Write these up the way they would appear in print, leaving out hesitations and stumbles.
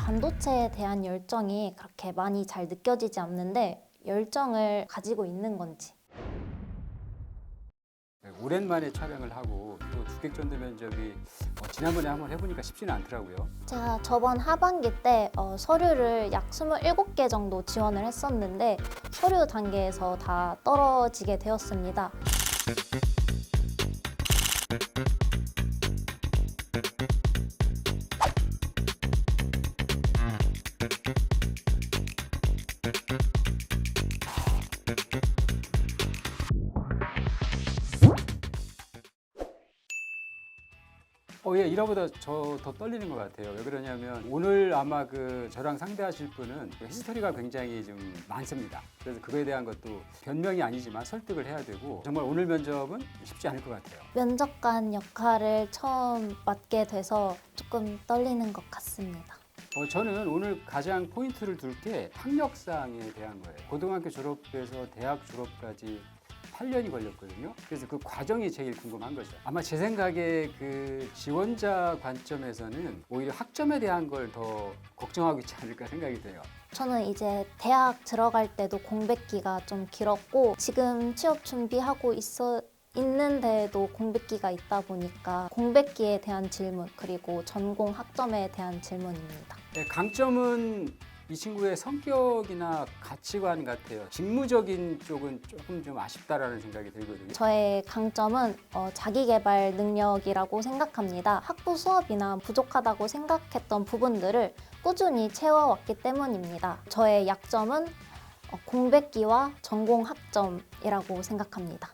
반도체에 대한 열정이 그렇게 많이 잘 느껴지지 않는데 열정을 가지고 있는 건지. 오랜만에 촬영을 하고 또 주객전도 면접이 지난번에 한번 해보니까 쉽지는 않더라고요. 제가 저번 하반기 때 서류를 약 27개 정도 지원을 했었는데 서류 단계에서 다 떨어지게 되었습니다. 예, 일화보다 저 더 떨리는 것 같아요. 왜 그러냐면 오늘 아마 저랑 상대하실 분은 히스토리가 굉장히 좀 많습니다. 그래서 그거에 대한 것도 변명이 아니지만 설득을 해야 되고 정말 오늘 면접은 쉽지 않을 것 같아요. 면접관 역할을 처음 맡게 돼서 조금 떨리는 것 같습니다. 저는 오늘 가장 포인트를 둘 게 학력상에 대한 거예요. 고등학교 졸업해서 대학 졸업까지 8년이 걸렸거든요. 그래서 그 과정이 제일 궁금한 거죠. 아마 제 생각에 지원자 관점에서는 오히려 학점에 대한 걸 더 걱정하고 있지 않을까 생각이 돼요. 저는 이제 대학 들어갈 때도 공백기가 좀 길었고 지금 취업 준비하고 있는데도 공백기가 있다 보니까 공백기에 대한 질문 그리고 전공 학점에 대한 질문입니다. 강점은 이 친구의 성격이나 가치관 같아요. 직무적인 쪽은 조금 좀 아쉽다라는 생각이 들거든요. 저의 강점은 자기계발 능력이라고 생각합니다. 학부 수업이나 부족하다고 생각했던 부분들을 꾸준히 채워왔기 때문입니다. 저의 약점은 공백기와 전공 학점이라고 생각합니다.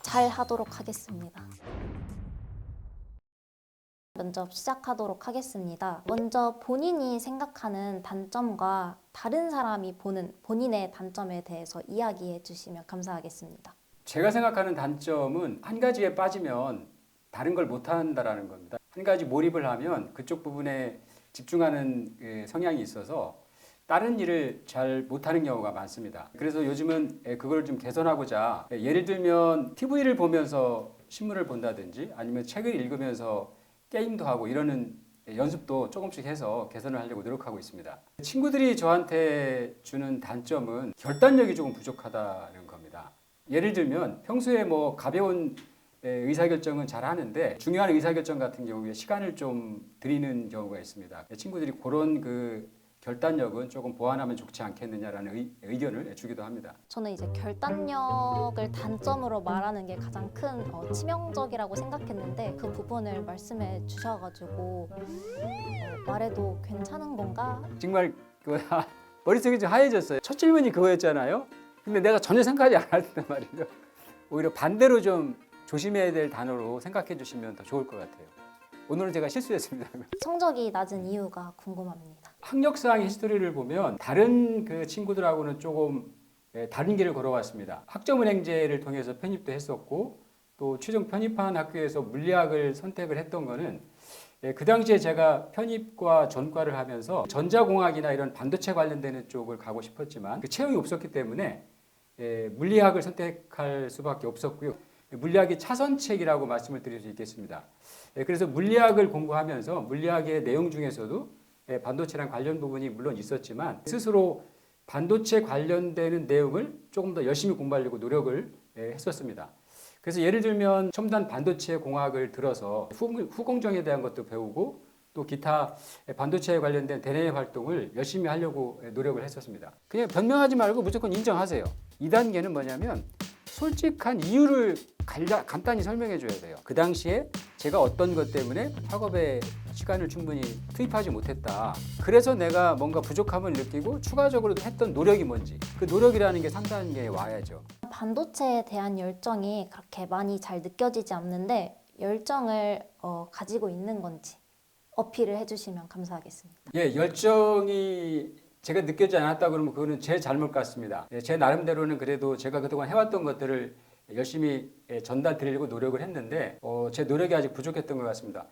잘 하도록 하겠습니다. 면접 시작하도록 하겠습니다. 먼저 본인이 생각하는 단점과 다른 사람이 보는 본인의 단점에 대해서 이야기해 주시면 감사하겠습니다. 제가 생각하는 단점은 한 가지에 빠지면 다른 걸 못한다라는 겁니다. 한 가지 몰입을 하면 그쪽 부분에 집중하는 성향이 있어서 다른 일을 잘 못하는 경우가 많습니다. 그래서 요즘은 그걸 좀 개선하고자 예를 들면 TV를 보면서 신문을 본다든지 아니면 책을 읽으면서 게임도 하고 이러는 연습도 조금씩 해서 개선을 하려고 노력하고 있습니다. 친구들이 저한테 주는 단점은 결단력이 조금 부족하다는 겁니다. 예를 들면 평소에 뭐 가벼운 의사결정은 잘 하는데 중요한 의사결정 같은 경우에 시간을 좀 들이는 경우가 있습니다. 친구들이 그런 결단력은 조금 보완하면 좋지 않겠느냐라는 의견을 주기도 합니다. 저는 이제 결단력을 단점으로 말하는 게 가장 큰 치명적이라고 생각했는데 그 부분을 말씀해 주셔가지고 말해도 괜찮은 건가? 정말 머릿속이 좀 하얘졌어요. 첫 질문이 그거였잖아요. 근데 내가 전혀 생각하지 않았단 말이죠. 오히려 반대로 좀 조심해야 될 단어로 생각해 주시면 더 좋을 것 같아요. 오늘은 제가 실수했습니다. 성적이 낮은 이유가 궁금합니다. 학력상 히스토리를 보면 다른 친구들하고는 조금 다른 길을 걸어왔습니다. 학점은행제를 통해서 편입도 했었고 또 최종 편입한 학교에서 물리학을 선택을 했던 거는 그 당시에 제가 편입과 전과를 하면서 전자공학이나 이런 반도체 관련되는 쪽을 가고 싶었지만 그 채용이 없었기 때문에 물리학을 선택할 수밖에 없었고요. 물리학의 차선책이라고 말씀을 드릴 수 있겠습니다. 그래서 물리학을 공부하면서 물리학의 내용 중에서도 반도체랑 관련 부분이 물론 있었지만 스스로 반도체 관련되는 내용을 조금 더 열심히 공부하려고 노력을 했었습니다. 그래서 예를 들면 첨단 반도체 공학을 들어서 후공정에 대한 것도 배우고 또 기타 반도체에 관련된 대내 활동을 열심히 하려고 노력을 했었습니다. 그냥 변명하지 말고 무조건 인정하세요. 2단계는 뭐냐면 솔직한 이유를 간단히 설명해 줘야 돼요. 그 당시에 제가 어떤 것 때문에 학업에 시간을 충분히 투입하지 못했다. 그래서 내가 뭔가 부족함을 느끼고 추가적으로 했던 노력이 뭔지 그 노력이라는 게 상단계에 와야죠. 반도체에 대한 열정이 그렇게 많이 잘 느껴지지 않는데 열정을 가지고 있는 건지 어필을 해주시면 감사하겠습니다. 열정이 제가 느껴지지 않았다 그러면 그거는 제 잘못 같습니다. 제 나름대로는 그래도 제가 그동안 해왔던 것들을 열심히 전달 드리려고 노력을 했는데 제 노력이 아직 부족했던 것 같습니다.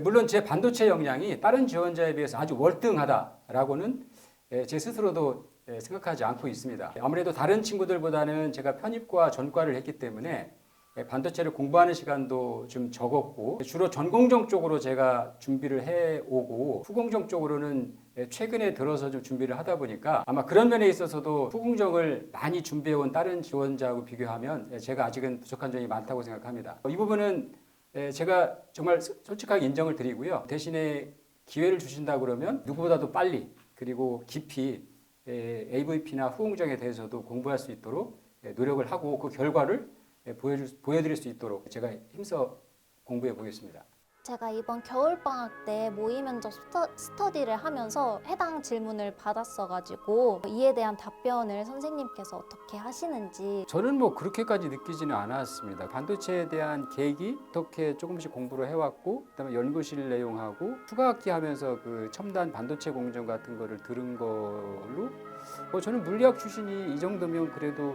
물론 제 반도체 역량이 다른 지원자에 비해서 아주 월등하다라고는 제 스스로도 생각하지 않고 있습니다. 아무래도 다른 친구들보다는 제가 편입과 전과를 했기 때문에 반도체를 공부하는 시간도 좀 적었고 주로 전공정 쪽으로 제가 준비를 해오고 후공정 쪽으로는 최근에 들어서 좀 준비를 하다 보니까 아마 그런 면에 있어서도 후공정을 많이 준비해온 다른 지원자하고 비교하면 제가 아직은 부족한 점이 많다고 생각합니다. 이 부분은 제가 정말 솔직하게 인정을 드리고요. 대신에 기회를 주신다 그러면 누구보다도 빨리 그리고 깊이 AVP나 후공정에 대해서도 공부할 수 있도록 노력을 하고 그 결과를 보여드릴 수 있도록 제가 힘써 공부해 보겠습니다. 제가 이번 겨울방학 때 모의 면접 스터디를 하면서 해당 질문을 받았어가지고 이에 대한 답변을 선생님께서 어떻게 하시는지. 저는 뭐 그렇게까지 느끼지는 않았습니다. 반도체에 대한 계기 어떻게 조금씩 공부를 해왔고 그다음에 연구실 내용하고 추가학기 하면서 그 첨단 반도체 공정 같은 거를 들은 걸로 저는 물리학 출신이 이 정도면 그래도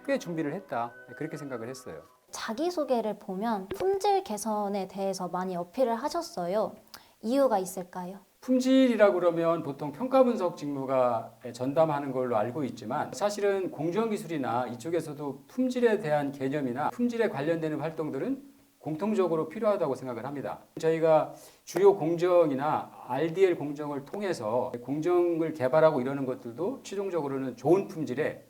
꽤 준비를 했다 그렇게 생각을 했어요. 자기소개를 보면 품질 개선에 대해서 많이 어필을 하셨어요. 이유가 있을까요? 품질이라고 그러면 보통 평가 분석 직무가 전담하는 걸로 알고 있지만 사실은 공정기술이나 이쪽에서도 품질에 대한 개념이나 품질에 관련되는 활동들은 공통적으로 필요하다고 생각을 합니다. 저희가 주요 공정이나 RDL 공정을 통해서 공정을 개발하고 이러는 것들도 최종적으로는 좋은 품질의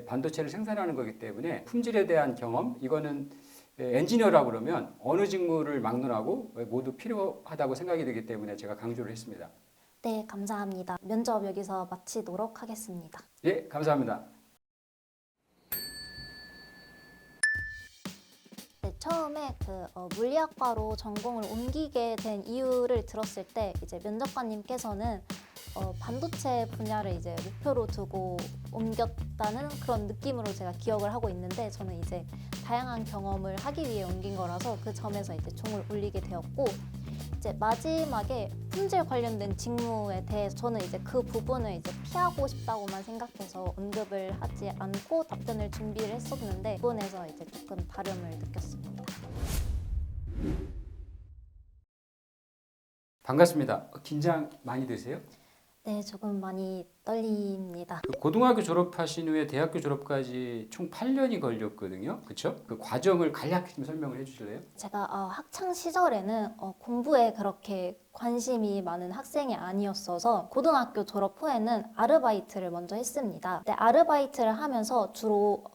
반도체를 생산하는 거기 때문에 품질에 대한 경험 이거는 엔지니어라고 그러면 어느 직무를 막론하고 모두 필요하다고 생각이 되기 때문에 제가 강조를 했습니다. 네, 감사합니다. 면접 여기서 마치도록 하겠습니다. 예, 감사합니다. 네, 처음에 물리학과로 전공을 옮기게 된 이유를 들었을 때 이제 면접관님께서는 반도체 분야를 이제 목표로 두고 옮겼다는 그런 느낌으로 제가 기억을 하고 있는데 저는 이제 다양한 경험을 하기 위해 옮긴 거라서 그 점에서 이제 종을 올리게 되었고 이제 마지막에 품질 관련된 직무에 대해서 저는 이제 그 부분을 이제 피하고 싶다고만 생각해서 언급을 하지 않고 답변을 준비를 했었는데 그 부분에서 이제 조금 다름을 느꼈습니다. 반갑습니다. 긴장 많이 되세요? 네, 조금 많이 떨립니다. 고등학교 졸업하신 후에 대학교 졸업까지 총 8년이 걸렸거든요. 그렇죠? 그 과정을 간략히 좀 설명을 해주실래요? 제가 학창 시절에는 공부에 그렇게 관심이 많은 학생이 아니었어서 고등학교 졸업 후에는 아르바이트를 먼저 했습니다. 근데 아르바이트를 하면서 주로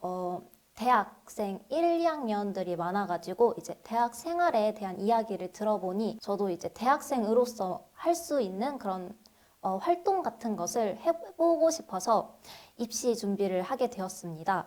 대학생 1, 2학년들이 많아가지고 이제 대학 생활에 대한 이야기를 들어보니 저도 이제 대학생으로서 할 수 있는 그런 활동 같은 것을 해보고 싶어서 입시 준비를 하게 되었습니다.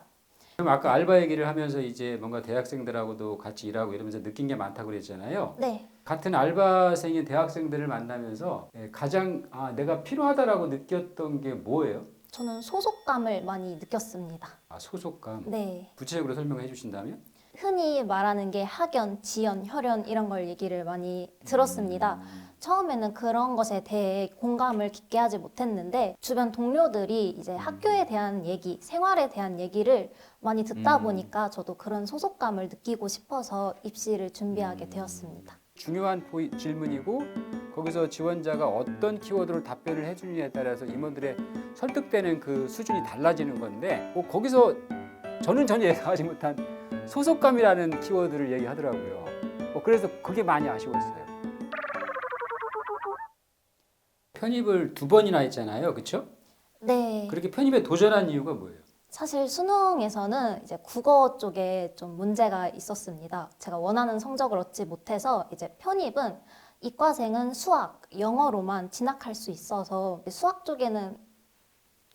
그럼 아까 알바 얘기를 하면서 이제 뭔가 대학생들하고도 같이 일하고 이러면서 느낀 게 많다고 그랬잖아요. 네, 같은 알바생인 대학생들을 만나면서 가장 내가 필요하다라고 느꼈던 게 뭐예요? 저는 소속감을 많이 느꼈습니다. 소속감. 네. 구체적으로 설명해 주신다면? 흔히 말하는 게 학연, 지연, 혈연 이런 걸 얘기를 많이 들었습니다. 처음에는 그런 것에 대해 공감을 깊게 하지 못했는데 주변 동료들이 이제 학교에 대한 얘기, 생활에 대한 얘기를 많이 듣다 보니까 저도 그런 소속감을 느끼고 싶어서 입시를 준비하게 되었습니다. 중요한 질문이고 거기서 지원자가 어떤 키워드로 답변을 해주느냐에 따라서 임원들의 설득되는 그 수준이 달라지는 건데 거기서 저는 전혀 예상하지 못한 소속감이라는 키워드를 얘기하더라고요. 그래서 그게 많이 아쉬웠어요. 편입을 2번이나 했잖아요. 그렇죠? 네. 그렇게 편입에 도전한 이유가 뭐예요? 사실 수능에서는 이제 국어 쪽에 좀 문제가 있었습니다. 제가 원하는 성적을 얻지 못해서 이제 편입은 이과생은 수학, 영어로만 진학할 수 있어서 수학 쪽에는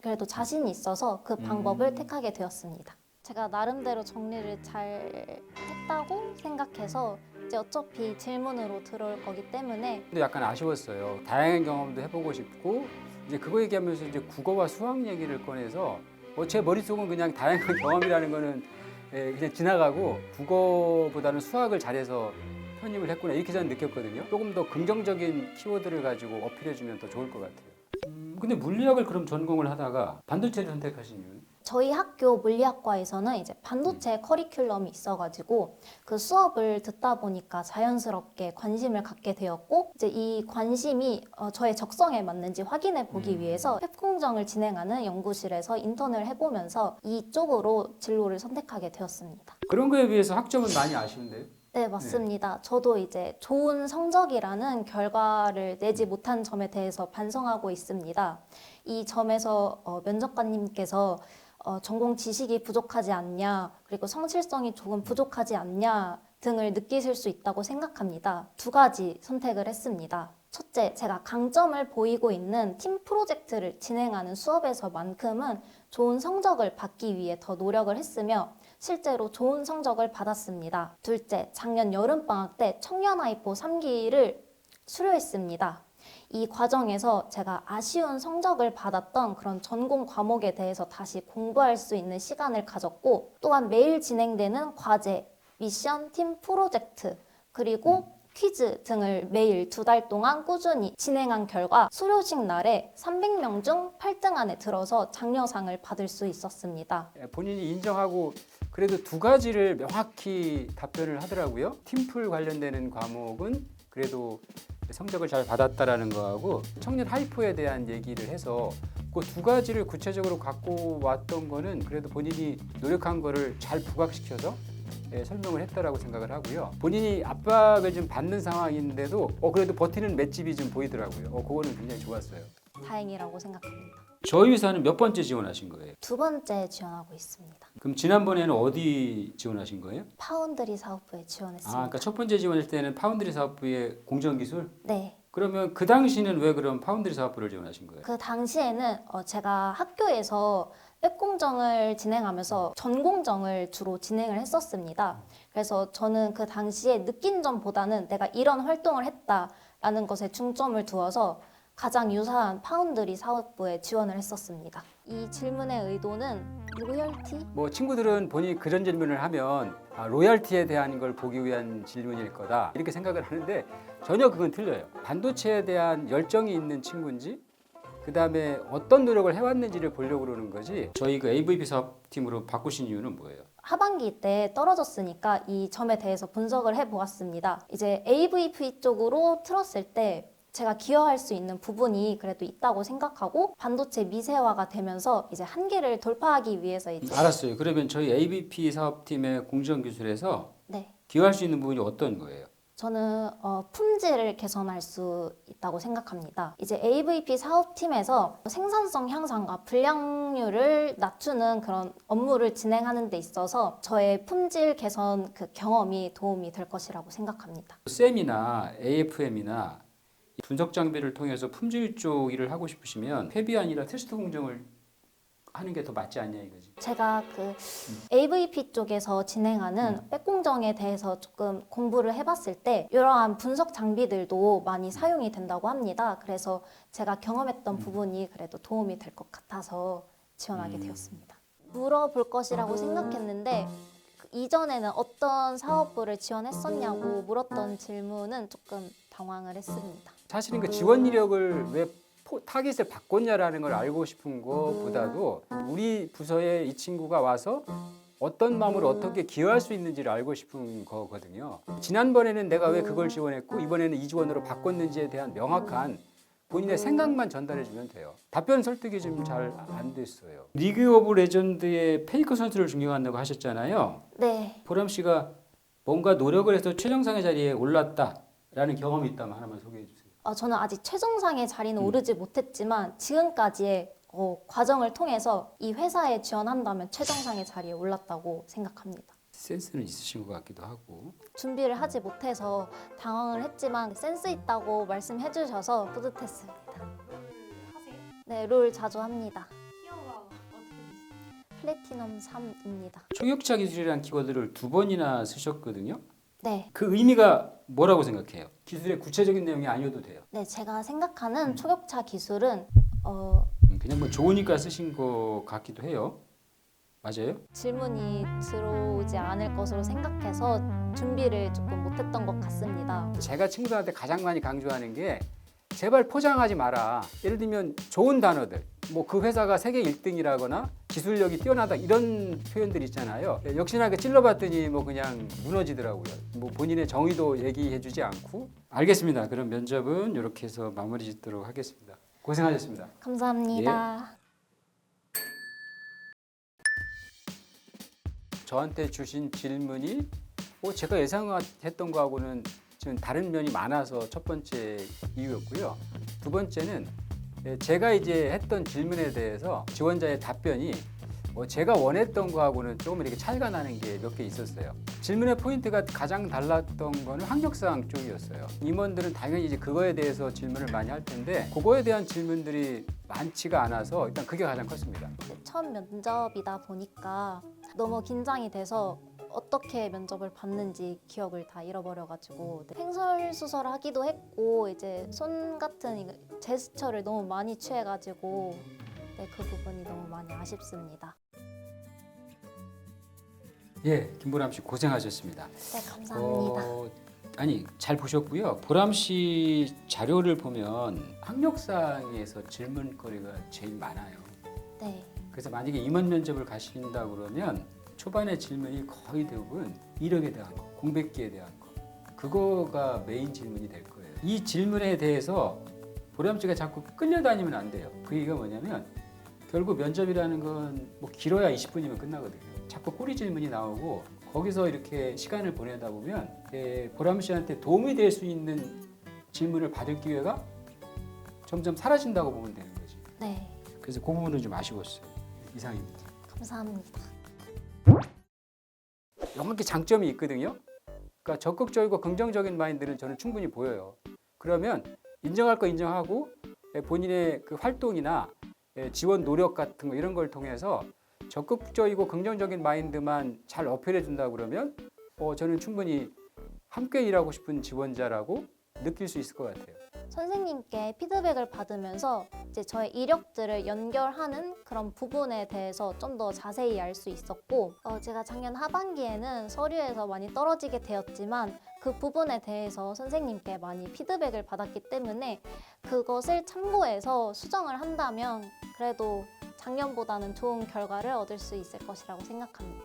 그래도 자신이 있어서 그 방법을 택하게 되었습니다. 제가 나름대로 정리를 잘 했다고 생각해서 이제 어차피 질문으로 들어올 거기 때문에 근데 약간 아쉬웠어요. 다양한 경험도 해보고 싶고 이제 그거 얘기하면서 이제 국어와 수학 얘기를 꺼내서 제 머릿속은 그냥 다양한 경험이라는 거는 그냥 지나가고 국어보다는 수학을 잘해서 편입을 했구나 이렇게 저는 느꼈거든요. 조금 더 긍정적인 키워드를 가지고 어필해주면 더 좋을 것 같아요. 근데 물리학을 그럼 전공을 하다가 반도체를 선택하신 이유는? 저희 학교 물리학과에서는 이제 반도체 커리큘럼이 있어가지고 그 수업을 듣다 보니까 자연스럽게 관심을 갖게 되었고 이제 이 관심이 저의 적성에 맞는지 확인해 보기 위해서 팹 공정을 진행하는 연구실에서 인턴을 해보면서 이쪽으로 진로를 선택하게 되었습니다. 그런 거에 비해서 학점은 많이 아쉬운데요. 네, 맞습니다. 저도 이제 좋은 성적이라는 결과를 내지 못한 점에 대해서 반성하고 있습니다. 이 점에서 면접관님께서 전공 지식이 부족하지 않냐, 그리고 성실성이 조금 부족하지 않냐 등을 느끼실 수 있다고 생각합니다. 두 가지 선택을 했습니다. 첫째, 제가 강점을 보이고 있는 팀 프로젝트를 진행하는 수업에서만큼은 좋은 성적을 받기 위해 더 노력을 했으며 실제로 좋은 성적을 받았습니다. 둘째, 작년 여름방학 때 청년아이포 3기를 수료했습니다. 이 과정에서 제가 아쉬운 성적을 받았던 그런 전공 과목에 대해서 다시 공부할 수 있는 시간을 가졌고 또한 매일 진행되는 과제, 미션, 팀 프로젝트, 그리고 퀴즈 등을 매일 2달 동안 꾸준히 진행한 결과 수료식 날에 300명 중 8등 안에 들어서 장려상을 받을 수 있었습니다. 본인이 인정하고 그래도 두 가지를 명확히 답변을 하더라고요. 팀플 관련되는 과목은 그래도 성적을 잘 받았다라는 거하고 청년 하이포에 대한 얘기를 해서 그 두 가지를 구체적으로 갖고 왔던 거는 그래도 본인이 노력한 거를 잘 부각시켜서 설명을 했다라고 생각을 하고요. 본인이 압박을 좀 받는 상황인데도 그래도 버티는 맷집이 좀 보이더라고요. 그거는 굉장히 좋았어요. 다행이라고 생각합니다. 저희 회사는 몇 번째 지원하신 거예요? 두 번째 지원하고 있습니다. 그럼 지난번에는 어디 지원하신 거예요? 파운드리 사업부에 지원했습니다. 그러니까 첫 번째 지원할 때는 파운드리 사업부의 공정기술? 네. 그러면 그 당시는 왜 그럼 파운드리 사업부를 지원하신 거예요? 그 당시에는 제가 학교에서 웹 공정을 진행하면서 전공정을 주로 진행을 했었습니다. 그래서 저는 그 당시에 느낀 점보다는 내가 이런 활동을 했다라는 것에 중점을 두어서 가장 유사한 파운드리 사업부에 지원을 했었습니다. 이 질문의 의도는 로열티? 뭐 친구들은 본인이 그런 질문을 하면 로열티에 대한 걸 보기 위한 질문일 거다 이렇게 생각을 하는데 전혀 그건 틀려요. 반도체에 대한 열정이 있는 친구인지 그 다음에 어떤 노력을 해왔는지를 보려고 그러는 거지 저희 그 AVP 사업팀으로 바꾸신 이유는 뭐예요? 하반기 때 떨어졌으니까 이 점에 대해서 분석을 해보았습니다. 이제 AVP 쪽으로 틀었을 때 제가 기여할 수 있는 부분이 그래도 있다고 생각하고 반도체 미세화가 되면서 이제 한계를 돌파하기 위해서 이제 알았어요. 그러면 저희 AVP 사업팀의 공정기술에서 네. 기여할 수 있는 부분이 어떤 거예요? 저는 품질을 개선할 수 있다고 생각합니다. 이제 AVP 사업팀에서 생산성 향상과 불량률을 낮추는 그런 업무를 진행하는 데 있어서 저의 품질 개선 그 경험이 도움이 될 것이라고 생각합니다. 쌤이나 AFM이나 분석 장비를 통해서 품질 쪽 일을 하고 싶으시면 팹이 아니라 테스트 공정을 하는 게 더 맞지 않냐 이거지. 제가 그 AVP 쪽에서 진행하는 웹 공정에 대해서 조금 공부를 해봤을 때 이러한 분석 장비들도 많이 사용이 된다고 합니다. 그래서 제가 경험했던 부분이 그래도 도움이 될 것 같아서 지원하게 되었습니다. 물어볼 것이라고 생각했는데 이전에는 어떤 사업부를 지원했었냐고 물었던 질문은 조금 당황을 했습니다. 사실은 그 지원 이력을 왜 타깃을 바꿨냐라는 걸 알고 싶은 것보다도 우리 부서에 이 친구가 와서 어떤 마음으로 어떻게 기여할 수 있는지를 알고 싶은 거거든요. 지난번에는 내가 왜 그걸 지원했고 이번에는 이 지원으로 바꿨는지에 대한 명확한 본인의 생각만 전달해 주면 돼요. 답변 설득이 좀 잘 안 됐어요. 리그 오브 레전드의 페이커 선수를 존경한다고 하셨잖아요. 네. 보람 씨가 뭔가 노력을 해서 최정상의 자리에 올랐다라는 경험이 있다면 하나만 소개해 주세요. 저는 아직 최정상의 자리는 오르지 못했지만 지금까지의 과정을 통해서 이 회사에 지원한다면 최정상의 자리에 올랐다고 생각합니다. 센스는 있으신 것 같기도 하고. 준비를 하지 못해서 당황을 했지만 센스 있다고 말씀해 주셔서 뿌듯했습니다. 하세요? 네, 롤 자주 합니다. 티어가 어떻게 되시나요? 플래티넘 3입니다. 초격차 기술이라는 키워드를 2번이나 쓰셨거든요. 네. 그 의미가 뭐라고 생각해요? 기술의 구체적인 내용이 아니어도 돼요. 네, 제가 생각하는 초격차 기술은 그냥 뭐 좋으니까 쓰신 것 같기도 해요. 맞아요? 질문이 들어오지 않을 것으로 생각해서 준비를 조금 못했던 것 같습니다. 제가 친구들한테 가장 많이 강조하는 게 제발 포장하지 마라. 예를 들면 좋은 단어들, 뭐 그 회사가 세계 1등이라거나 기술력이 뛰어나다 이런 표현들 있잖아요. 역시나 그 찔러봤더니 뭐 그냥 무너지더라고요. 뭐 본인의 정의도 얘기해주지 않고. 알겠습니다. 그럼 면접은 이렇게 해서 마무리 짓도록 하겠습니다. 고생하셨습니다. 감사합니다. 저한테 주신 질문이 제가 예상했던 거하고는 지금 다른 면이 많아서 첫 번째 이유였고요. 두 번째는 제가 이제 했던 질문에 대해서 지원자의 답변이 제가 원했던 거하고는 조금 이렇게 차이가 나는 게 몇 개 있었어요. 질문의 포인트가 가장 달랐던 거는 학력사항 쪽이었어요. 임원들은 당연히 이제 그거에 대해서 질문을 많이 할 텐데 그거에 대한 질문들이 많지가 않아서 일단 그게 가장 컸습니다. 첫 면접이다 보니까 너무 긴장이 돼서 어떻게 면접을 봤는지 기억을 다 잃어버려가지고 횡설수설하기도 했고 이제 손 같은 제스처를 너무 많이 취해가지고 그 부분이 너무 많이 아쉽습니다. 예, 김보람 씨 고생하셨습니다. 네, 감사합니다. 아니 잘 보셨고요. 보람 씨 자료를 보면 학력상에서 질문거리가 제일 많아요. 네, 그래서 만약에 임원 면접을 가신다 그러면 초반에 질문이 거의 대부분 이력에 대한 거, 공백기에 대한 거, 그거가 메인 질문이 될 거예요. 이 질문에 대해서 보람 씨가 자꾸 끌려다니면 안 돼요. 그 얘기가 뭐냐면 결국 면접이라는 건 뭐 길어야 20분이면 끝나거든요. 자꾸 꼬리 질문이 나오고 거기서 이렇게 시간을 보내다 보면 보람 씨한테 도움이 될 수 있는 질문을 받을 기회가 점점 사라진다고 보면 되는 거지. 네, 그래서 그 부분은 좀 아쉬웠어요. 이상입니다. 감사합니다. 영역의 장점이 있거든요. 그러니까 적극적이고 긍정적인 마인드는 저는 충분히 보여요. 그러면 인정할 거 인정하고 본인의 그 활동이나 지원 노력 같은 거 이런 걸 통해서 적극적이고 긍정적인 마인드만 잘 어필해 준다 그러면 저는 충분히 함께 일하고 싶은 지원자라고 느낄 수 있을 것 같아요. 선생님께 피드백을 받으면서 이제 저의 이력들을 연결하는 그런 부분에 대해서 좀 더 자세히 알 수 있었고 제가 작년 하반기에는 서류에서 많이 떨어지게 되었지만 그 부분에 대해서 선생님께 많이 피드백을 받았기 때문에 그것을 참고해서 수정을 한다면 그래도 작년보다는 좋은 결과를 얻을 수 있을 것이라고 생각합니다.